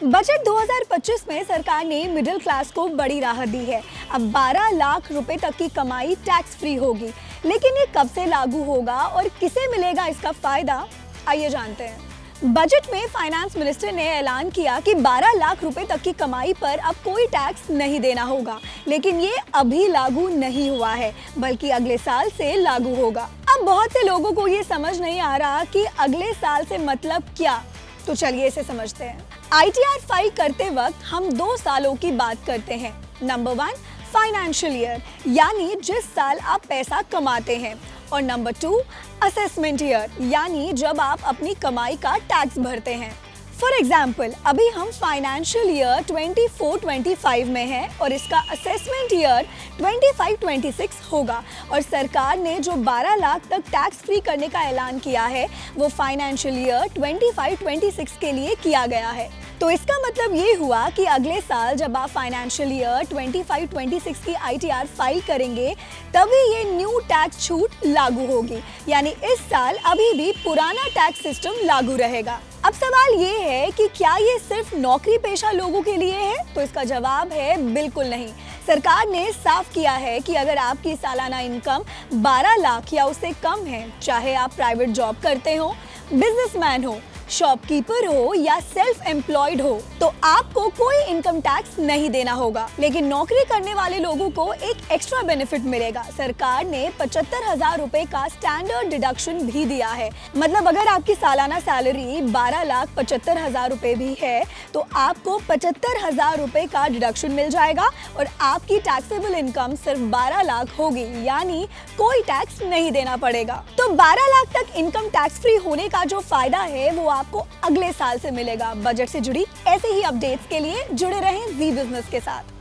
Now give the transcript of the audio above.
Budget 2025 में सरकार ने मिडिल क्लास को बड़ी राहत दी है। अब 12 लाख रुपए तक की कमाई टैक्स फ्री होगी। लेकिन ये कब से लागू होगा और किसे मिलेगा इसका फायदा, आइए जानते हैं। बजट में फाइनेंस मिनिस्टर ने ऐलान किया कि 12 लाख रुपए तक की कमाई पर अब कोई टैक्स नहीं देना होगा, लेकिन ये अभी लागू नहीं हुआ है, बल्कि अगले साल से लागू होगा। अब बहुत से लोगों को ये समझ नहीं आ रहा कि अगले साल से मतलब क्या, तो चलिए इसे समझते हैं। ITR फाइल करते वक्त हम 2 सालों की बात करते हैं। नंबर 1 फाइनेंशियल ईयर, यानी जिस साल आप पैसा कमाते हैं, और नंबर 2 असेसमेंट ईयर, यानी जब आप अपनी कमाई का टैक्स भरते हैं। फॉर एग्जाम्पल, अभी हम फाइनेंशियल ईयर 24-25 में हैं और इसका असेसमेंट ईयर 25-26 होगा। और सरकार ने जो 12 लाख तक टैक्स फ्री करने का ऐलान किया है, वो फाइनेंशियल ईयर 25-26 के लिए किया गया है। तो इसका मतलब ये हुआ कि अगले साल जब आप फाइनेंशियल ईयर 25-26 की ITR फाइल करेंगे, तभी ये न्यू टैक्स छूट लागू होगी। यानी इस साल अभी भी पुराना टैक्स सिस्टम लागू रहेगा। अब सवाल ये है कि क्या ये सिर्फ नौकरी पेशा लोगों के लिए है? तो इसका जवाब है बिल्कुल नहीं। सरकार ने साफ किया है कि अगर आपकी सालाना इनकम 12 लाख या उससे कम है, चाहे आप प्राइवेट जॉब करते हो, बिजनेसमैन हो, शॉपकीपर हो या सेल्फ एम्प्लॉयड हो, तो आपको कोई इनकम टैक्स नहीं देना होगा। लेकिन नौकरी करने वाले लोगों को एक एक्स्ट्रा बेनिफिट मिलेगा। सरकार ने 75,000 रुपए का स्टैंडर्ड डिडक्शन भी दिया है। मतलब अगर आपकी सालाना सैलरी 12,75,000 रुपए भी है, तो आपको 75,000 रुपए का डिडक्शन मिल जाएगा और आपकी टैक्सेबल इनकम सिर्फ 12 लाख होगी, यानी कोई टैक्स नहीं देना पड़ेगा। तो 12 लाख तक इनकम टैक्स फ्री होने का जो फायदा है, वो आपको अगले साल से मिलेगा। बजट से जुड़ी ऐसे ही अपडेट्स के लिए जुड़े रहें जी बिजनेस के साथ।